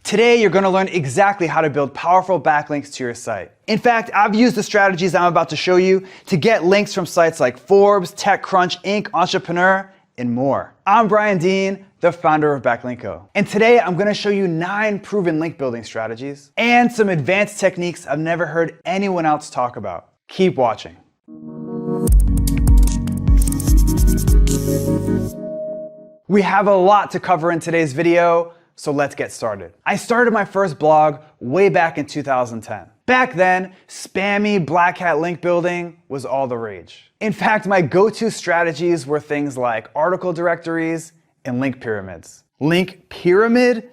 Today, you're gonna learn exactly how to build powerful backlinks to your site. In fact, I've used the strategies I'm about to show you to get links from sites like Forbes, TechCrunch, Inc., Entrepreneur, and more. I'm Brian Dean, the founder of Backlinko. And today, I'm gonna show you 9 proven link building strategies and some advanced techniques I've never heard anyone else talk about. Keep watching. We have a lot to cover in today's video, so let's get started. I started my first blog way back in 2010. Back then, spammy black hat link building was all the rage. In fact, my go-to strategies were things like article directories and link pyramids. Link pyramid?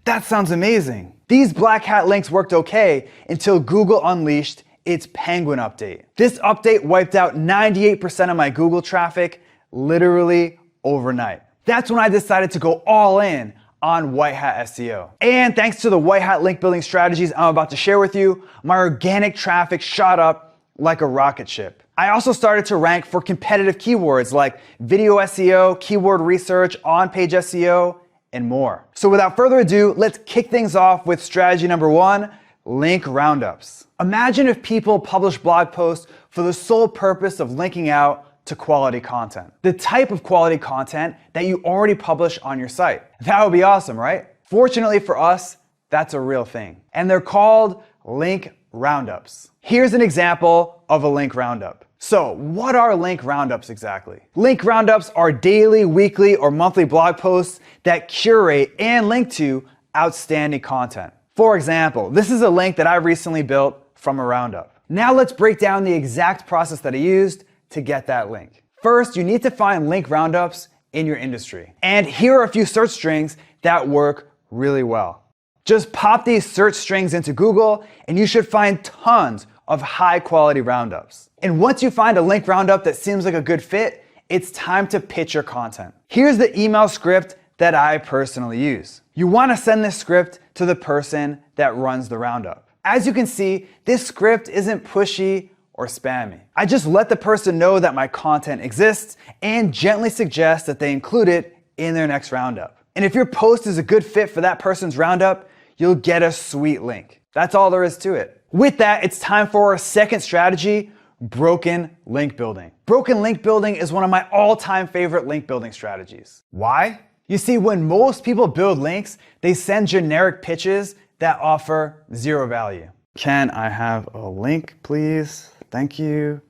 That sounds amazing. These black hat links worked okay until Google unleashed its Penguin update. This update wiped out 98% of my Google traffic literally overnight. That's when I decided to go all in on white hat SEO. And thanks to the white hat link building strategies I'm about to share with you, my organic traffic shot up like a rocket ship. I also started to rank for competitive keywords like video SEO, keyword research, on-page SEO, and more. So without further ado, let's kick things off with strategy number 1, link roundups. Imagine if people publish blog posts for the sole purpose of linking out to quality content. The type of quality content that you already publish on your site. That would be awesome, right? Fortunately for us, that's a real thing. And they're called link roundups. Here's an example of a link roundup. So what are link roundups exactly? Link roundups are daily, weekly, or monthly blog posts that curate and link to outstanding content. For example, this is a link that I recently built from a roundup. Now let's break down the exact process that I used to get that link. First, you need to find link roundups in your industry. And here are a few search strings that work really well. Just pop these search strings into Google and you should find tons of high quality roundups. And once you find a link roundup that seems like a good fit, it's time to pitch your content. Here's the email script that I personally use. You want to send this script to the person that runs the roundup. As you can see, this script isn't pushy or spammy. I just let the person know that my content exists and gently suggest that they include it in their next roundup. And if your post is a good fit for that person's roundup, you'll get a sweet link. That's all there is to it. With that, it's time for our second strategy, broken link building. Broken link building is one of my all-time favorite link building strategies. Why? You see, when most people build links, they send generic pitches that offer zero value. Can I have a link, please? Thank you.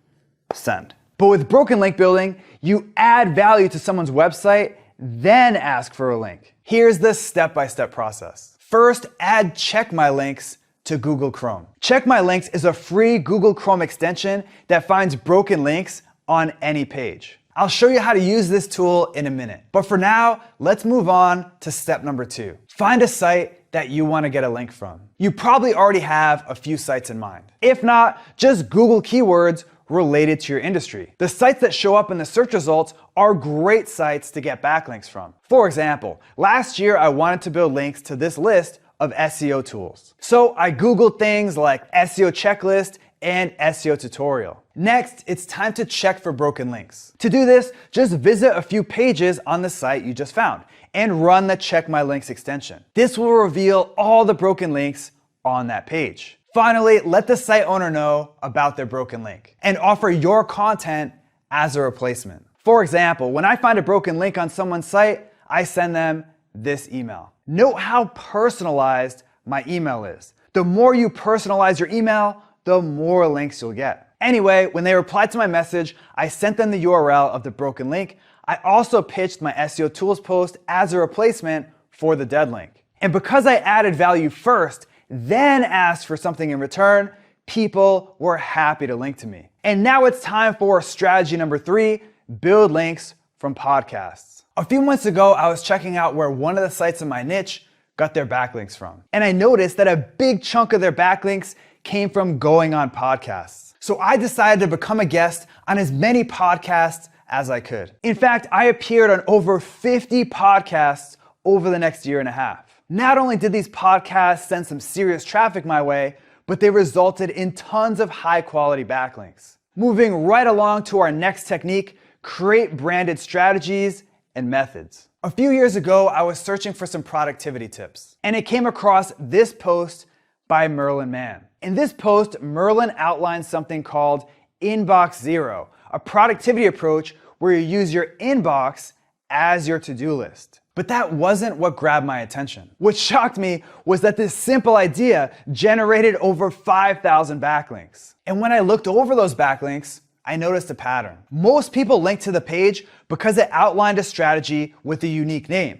Send. But with broken link building, you add value to someone's website, then ask for a link. Here's the step-by-step process. First, add Check My Links to Google Chrome. Check My Links is a free Google Chrome extension that finds broken links on any page. I'll show you how to use this tool in a minute. But for now, let's move on to step number 2. Find a site that you want to get a link from. You probably already have a few sites in mind. If not, just Google keywords related to your industry. The sites that show up in the search results are great sites to get backlinks from. For example, last year I wanted to build links to this list of SEO tools. So I Googled things like SEO checklist and SEO tutorial. Next, it's time to check for broken links. To do this, just visit a few pages on the site you just found and run the Check My Links extension. This will reveal all the broken links on that page. Finally, let the site owner know about their broken link and offer your content as a replacement. For example, when I find a broken link on someone's site, I send them this email. Note how personalized my email is. The more you personalize your email, the more links you'll get. Anyway, when they replied to my message, I sent them the URL of the broken link. I also pitched my SEO tools post as a replacement for the dead link. And because I added value first, then asked for something in return, people were happy to link to me. And now it's time for strategy number 3, build links from podcasts. A few months ago, I was checking out where one of the sites in my niche got their backlinks from. And I noticed that a big chunk of their backlinks came from going on podcasts. So I decided to become a guest on as many podcasts as I could. In fact, I appeared on over 50 podcasts over the next year and a half. Not only did these podcasts send some serious traffic my way, but they resulted in tons of high quality backlinks. Moving right along to our next technique, create branded strategies and methods. A few years ago, I was searching for some productivity tips, and I came across this post by Merlin Mann. In this post, Merlin outlines something called Inbox Zero, a productivity approach where you use your inbox as your to-do list. But that wasn't what grabbed my attention. What shocked me was that this simple idea generated over 5,000 backlinks. And when I looked over those backlinks, I noticed a pattern. Most people linked to the page because it outlined a strategy with a unique name,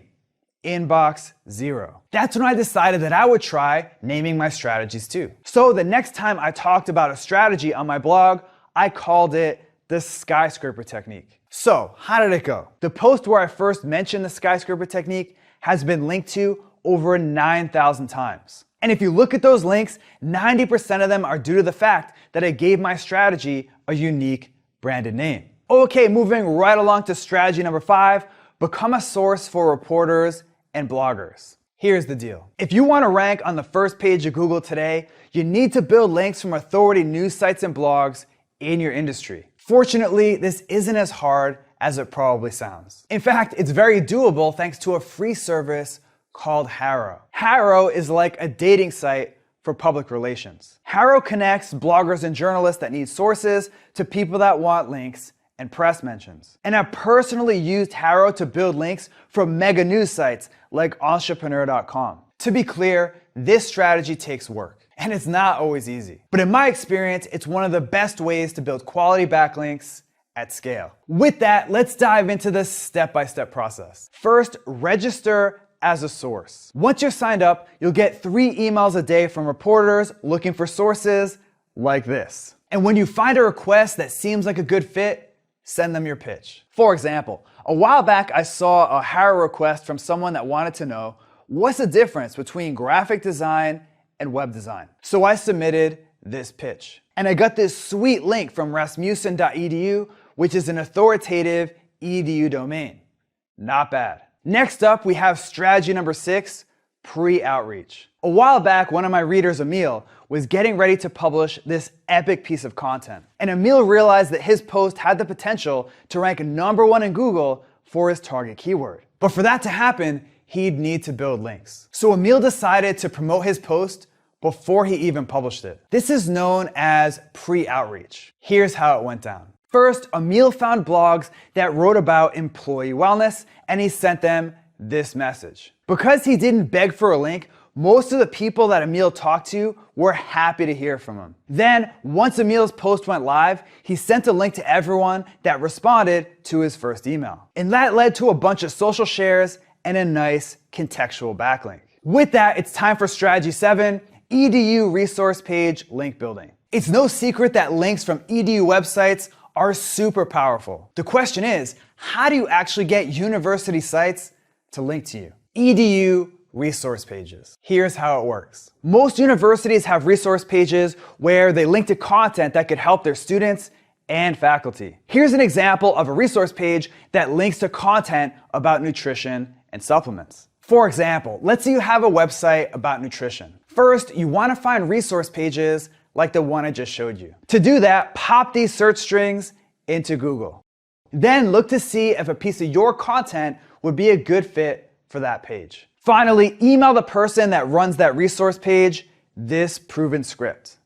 Inbox Zero. That's when I decided that I would try naming my strategies too. So the next time I talked about a strategy on my blog, I called it the skyscraper technique. So how did it go? The post where I first mentioned the skyscraper technique has been linked to over 9,000 times. And if you look at those links, 90% of them are due to the fact that I gave my strategy a unique branded name. Okay, moving right along to strategy number 5, become a source for reporters and bloggers. Here's the deal. If you want to rank on the first page of Google today, you need to build links from authority news sites and blogs in your industry. Fortunately, this isn't as hard as it probably sounds. In fact, it's very doable thanks to a free service called Harrow. Harrow is like a dating site for public relations. Harrow connects bloggers and journalists that need sources to people that want links and press mentions. And I've personally used Harrow to build links from mega news sites like entrepreneur.com. To be clear, this strategy takes work. And it's not always easy. But in my experience, it's one of the best ways to build quality backlinks at scale. With that, let's dive into the step-by-step process. First, register as a source. Once you're signed up, you'll get 3 emails a day from reporters looking for sources like this. And when you find a request that seems like a good fit, send them your pitch. For example, a while back, I saw a Harrow request from someone that wanted to know what's the difference between graphic design and web design. So I submitted this pitch. And I got this sweet link from rasmussen.edu, which is an authoritative edu domain. Not bad. Next up, we have strategy number 6, pre-outreach. A while back, one of my readers, Emil, was getting ready to publish this epic piece of content. And Emil realized that his post had the potential to rank #1 in Google for his target keyword. But for that to happen, he'd need to build links. So Emil decided to promote his post before he even published it. This is known as pre-outreach. Here's how it went down. First, Emil found blogs that wrote about employee wellness, and he sent them this message. Because he didn't beg for a link, most of the people that Emil talked to were happy to hear from him. Then, once Emil's post went live, he sent a link to everyone that responded to his first email. And that led to a bunch of social shares and a nice contextual backlink. With that, it's time for strategy 7, EDU resource page link building. It's no secret that links from EDU websites are super powerful. The question is, how do you actually get university sites to link to you? EDU resource pages. Here's how it works. Most universities have resource pages where they link to content that could help their students and faculty. Here's an example of a resource page that links to content about nutrition and supplements. For example, let's say you have a website about nutrition. First, you want to find resource pages like the one I just showed you. To do that, pop these search strings into Google. Then look to see if a piece of your content would be a good fit for that page. Finally, email the person that runs that resource page this proven script.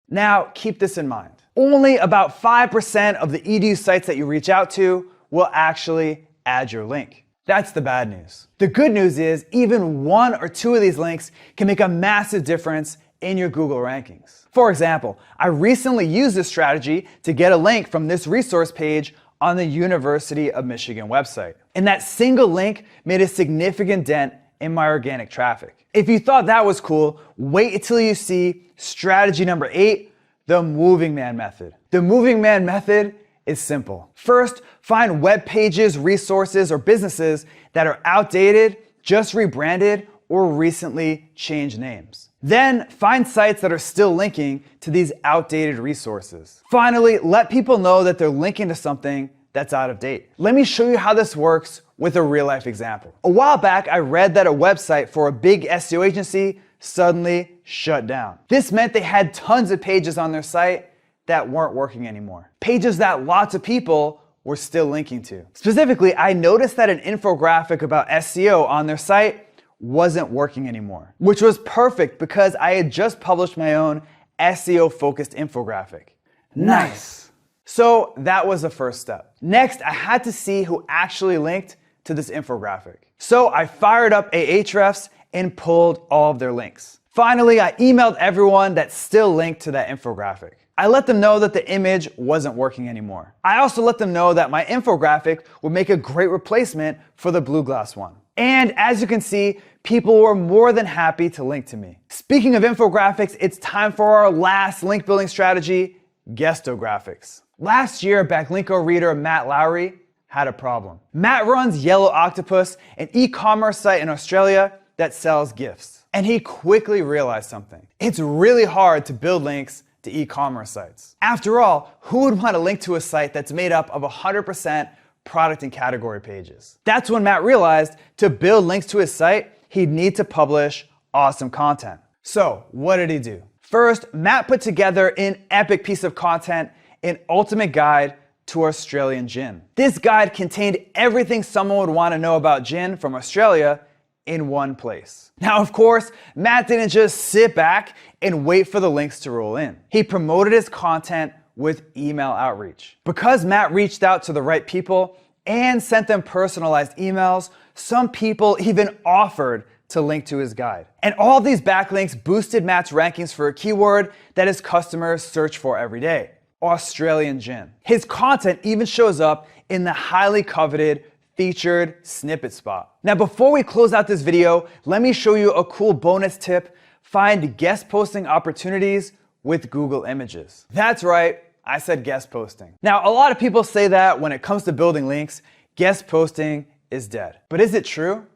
Now, keep this in mind. Only about 5% of the EDU sites that you reach out to will actually add your link. That's the bad news. The good news is even 1 or 2 of these links can make a massive difference in your Google rankings. For example, I recently used this strategy to get a link from this resource page on the University of Michigan website. And that single link made a significant dent in my organic traffic. If you thought that was cool, wait until you see strategy number 8, the moving man method. The moving man method is simple. First, find web pages, resources, or businesses that are outdated, just rebranded, or recently changed names. Then find sites that are still linking to these outdated resources. Finally, let people know that they're linking to something that's out of date. Let me show you how this works with a real life example. A while back, I read that a website for a big SEO agency suddenly shut down. This meant they had tons of pages on their site that weren't working anymore. Pages that lots of people were still linking to. Specifically, I noticed that an infographic about SEO on their site wasn't working anymore, which was perfect because I had just published my own SEO-focused infographic. Nice. So that was the first step. Next, I had to see who actually linked to this infographic. So I fired up Ahrefs and pulled all of their links. Finally, I emailed everyone that still linked to that infographic. I let them know that the image wasn't working anymore. I also let them know that my infographic would make a great replacement for the blue glass one. And as you can see, people were more than happy to link to me. Speaking of infographics, it's time for our last link building strategy, guestographics. Last year, Backlinko reader Matt Lowry had a problem. Matt runs Yellow Octopus, an e-commerce site in Australia that sells gifts. And he quickly realized something. It's really hard to build links to e-commerce sites. After all, who would want to link to a site that's made up of 100% product and category pages? That's when Matt realized to build links to his site, he'd need to publish awesome content. So what did he do? First, Matt put together an epic piece of content, an ultimate guide to Australian gin. This guide contained everything someone would want to know about gin from Australia in one place. Now, of course, Matt didn't just sit back and wait for the links to roll in. He promoted his content with email outreach. Because Matt reached out to the right people and sent them personalized emails, some people even offered to link to his guide. And all these backlinks boosted Matt's rankings for a keyword that his customers search for every day: Australian gin. His content even shows up in the highly coveted featured snippet spot. Now, before we close out this video, let me show you a cool bonus tip. Find guest posting opportunities with Google Images. That's right, I said guest posting. Now, a lot of people say that when it comes to building links, guest posting is dead. But is it true?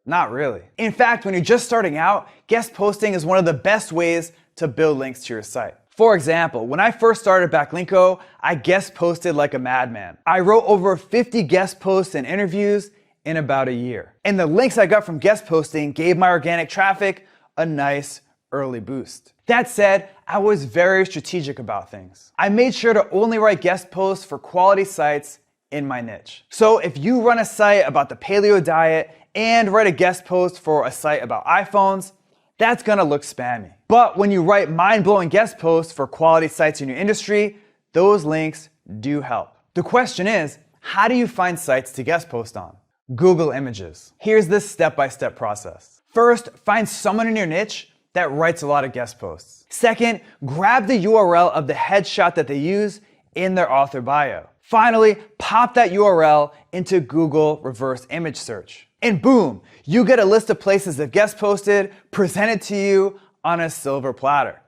Not really. In fact, when you're just starting out, guest posting is one of the best ways to build links to your site. For example, when I first started Backlinko, I guest posted like a madman. I wrote over 50 guest posts and interviews in about a year. And the links I got from guest posting gave my organic traffic a nice early boost. That said, I was very strategic about things. I made sure to only write guest posts for quality sites in my niche. So if you run a site about the paleo diet and write a guest post for a site about iPhones, that's gonna look spammy. But when you write mind-blowing guest posts for quality sites in your industry, those links do help. The question is, how do you find sites to guest post on? Google Images. Here's this step-by-step process. First, find someone in your niche that writes a lot of guest posts. Second, grab the URL of the headshot that they use in their author bio. Finally, pop that URL into Google reverse image search. And boom, you get a list of places that guest posted presented to you on a silver platter.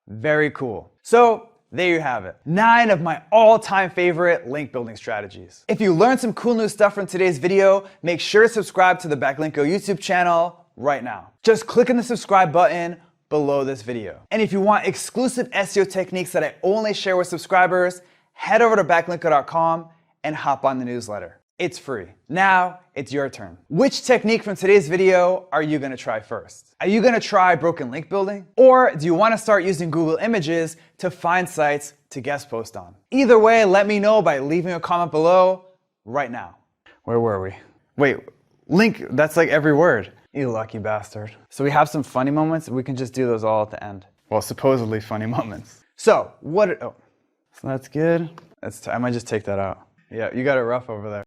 Very cool. So there you have it. 9 of my all-time favorite link building strategies. If you learned some cool new stuff from today's video, make sure to subscribe to the Backlinko YouTube channel right now. Just click on the subscribe button below this video. And if you want exclusive SEO techniques that I only share with subscribers, head over to backlinko.com and hop on the newsletter. It's free. Now, it's your turn. Which technique from today's video are you gonna try first? Are you gonna try broken link building? Or do you wanna start using Google Images to find sites to guest post on? Either way, let me know by leaving a comment below right now. Where were we? Wait, link, that's like every word. You lucky bastard. So we have some funny moments, we can just do those all at the end. Well, supposedly funny moments. So, so that's good. I might just take that out. Yeah, you got it rough over there.